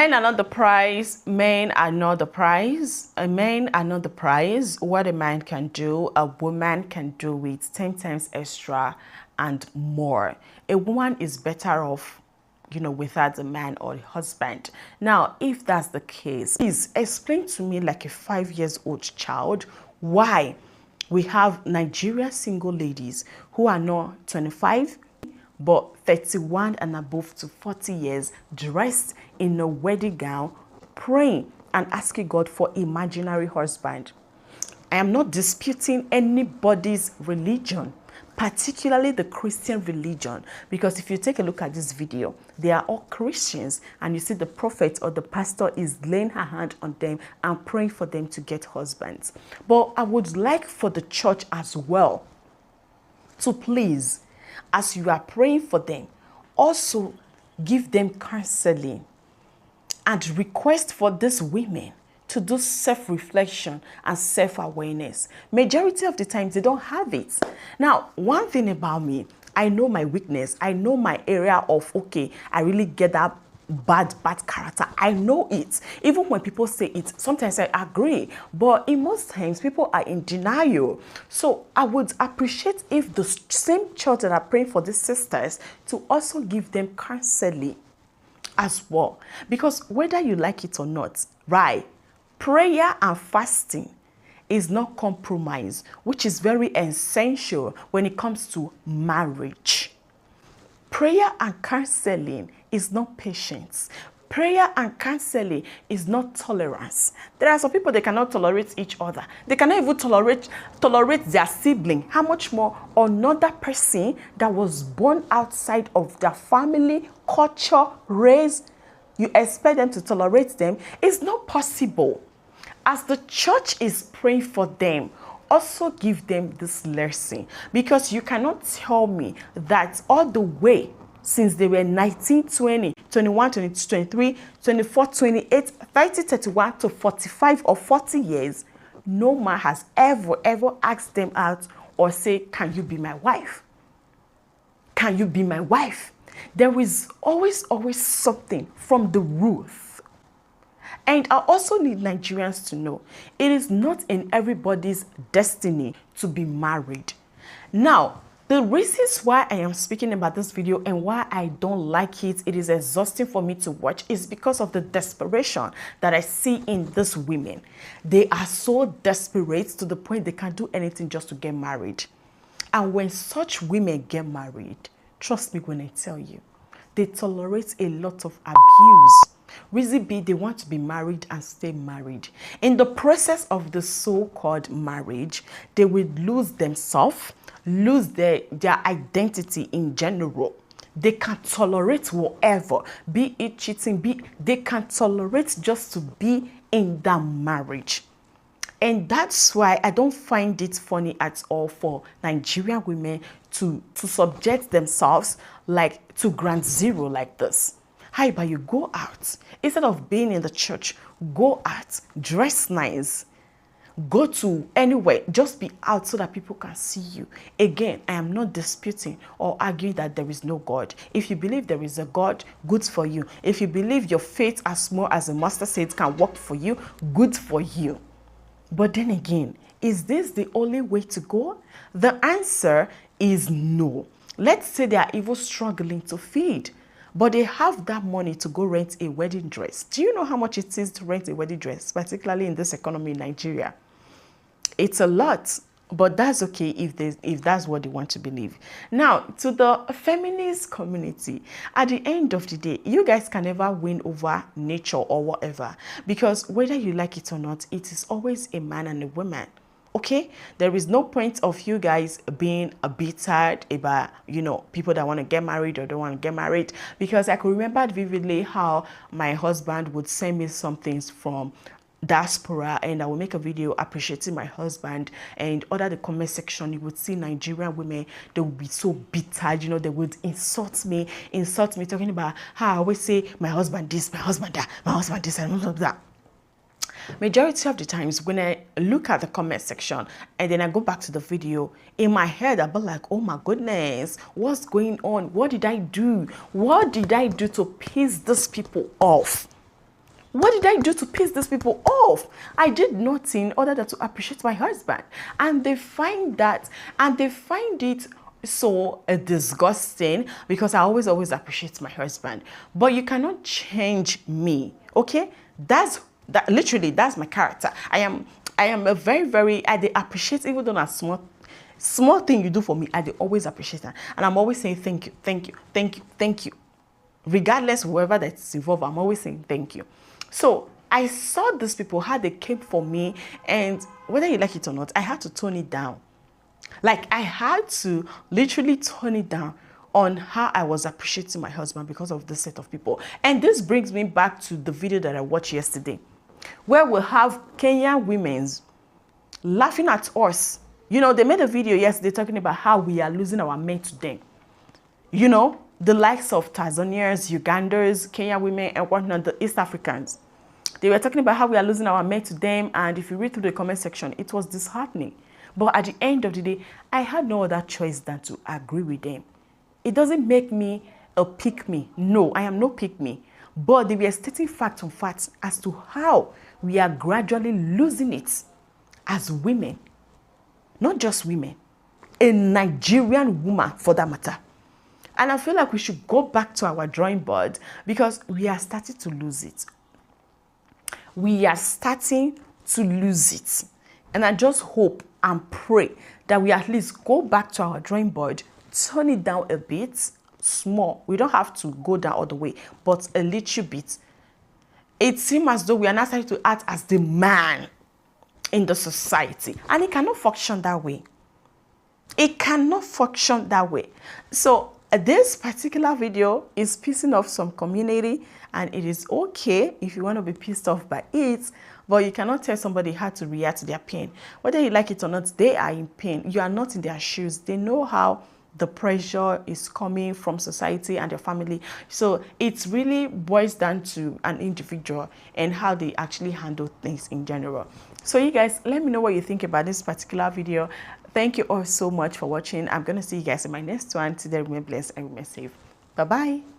Men are not the prize. Men are not the prize. Men are not the prize. What a man can do, a woman can do it 10 times extra and more. A woman is better off, without a man or a husband. Now, if that's the case, please explain to me, like a 5-year-old child, why we have Nigerian single ladies who are not 25, but 31 and above to 40 years, dressed in a wedding gown, praying and asking God for imaginary husband. I am not disputing anybody's religion, particularly the Christian religion, because if you take a look at this video, they are all Christians, and you see the prophet or the pastor is laying her hand on them and praying for them to get husbands. But I would like for the church as well to please, as you are praying for them, also give them counseling and request for these women to do self-reflection and self-awareness. Majority of the times, they don't have it. Now, one thing about me, I know my weakness. I know my area of, okay, I really get that bad character. I know it. Even when people say it, sometimes I agree. But in most times, people are in denial. So I would appreciate if the same church that are praying for these sisters to also give them counseling as well. Because whether you like it or not, right? Prayer and fasting is not compromise, which is very essential when it comes to marriage. Prayer and counseling is not patience. Prayer and counseling is not tolerance. There are some people, they cannot tolerate each other. They cannot even tolerate their sibling. How much more another person that was born outside of their family, culture, race, you expect them to tolerate them? It's not possible. As the church is praying for them, also give them this lesson, because you cannot tell me that all the way since they were 19, 20, 21, 22, 23, 24, 28, 30, 31 to 45 or 40 years, no man has ever asked them out or say, can you be my wife? Can you be my wife? There is always something from the roof. And I also need Nigerians to know, it is not in everybody's destiny to be married. Now, the reasons why I am speaking about this video and why I don't like it, it is exhausting for me to watch, is because of the desperation that I see in these women. They are so desperate to the point they can't do anything just to get married. And when such women get married, trust me when I tell you, they tolerate a lot of abuse. Reason be, they want to be married and stay married. In the process of the so-called marriage, they will lose themselves, lose their identity in general. They can tolerate whatever, be it cheating, they can tolerate just to be in that marriage. And that's why I don't find it funny at all for Nigerian women to subject themselves like to ground zero like this. How about you go out? Instead of being in the church, go out, dress nice, go to anywhere, just be out so that people can see you. Again, I am not disputing or arguing that there is no God. If you believe there is a God, good for you. If you believe your faith as small as a mustard seed can work for you, good for you. But then again, is this the only way to go? The answer is no. Let's say they are even struggling to feed, but they have that money to go rent a wedding dress. Do you know how much it is to rent a wedding dress, particularly in this economy in Nigeria? It's a lot, but that's okay if that's what they want to believe. Now, to the feminist community, at the end of the day, you guys can never win over nature or whatever, because whether you like it or not, it is always a man and a woman. Okay, there is no point of you guys being bitter about, people that want to get married or don't want to get married, because I could remember vividly how my husband would send me some things from diaspora, and I will make a video appreciating my husband, and under the comment section you would see Nigerian women, they would be so bitter, they would insult me, talking about how I always say my husband this, my husband that, my husband this, and that. Majority of the times when I look at the comment section and then I go back to the video, in my head I'll be like, oh my goodness, what's going on? What did I do? What did I do to piss these people off? What did I do to piss these people off? I did nothing other than to appreciate my husband. And they find it so disgusting because I always appreciate my husband. But you cannot change me, okay? That's my character. I am a very, I appreciate, even though a small thing you do for me, I always appreciate that. And I'm always saying thank you, thank you, thank you, thank you. Regardless whoever that's involved, I'm always saying thank you. So I saw these people, how they came for me, and whether you like it or not, I had to tone it down. Like, I had to literally tone it down on how I was appreciating my husband because of this set of people. And this brings me back to the video that I watched yesterday, where we have Kenyan women laughing at us. You know, they made a video yesterday talking about how we are losing our men to them. You know, the likes of Tanzanians, Ugandans, Kenyan women, and whatnot, the East Africans. They were talking about how we are losing our men to them, and if you read through the comment section, it was disheartening. But at the end of the day, I had no other choice than to agree with them. It doesn't make me a pick-me. No, I am no pick-me. But they were stating fact on fact as to how we are gradually losing it as women. Not just women. A Nigerian woman, for that matter. And I feel like we should go back to our drawing board because we are starting to lose it. We are starting to lose it. And I just hope and pray that we at least go back to our drawing board, turn it down a bit, small. We don't have to go down all the way, but a little bit. It seems as though we are now starting to act as the man in the society. And it cannot function that way. It cannot function that way. So this particular video is pissing off some community, and it is okay if you want to be pissed off by it, but you cannot tell somebody how to react to their pain. Whether you like it or not, they are in pain. You are not in their shoes. They know how the pressure is coming from society and their family. So it really boils down to an individual and how they actually handle things in general. So you guys, let me know what you think about this particular video. Thank you all so much for watching. I'm going to see you guys in my next one. Till then, remain blessed and remain safe. Bye-bye.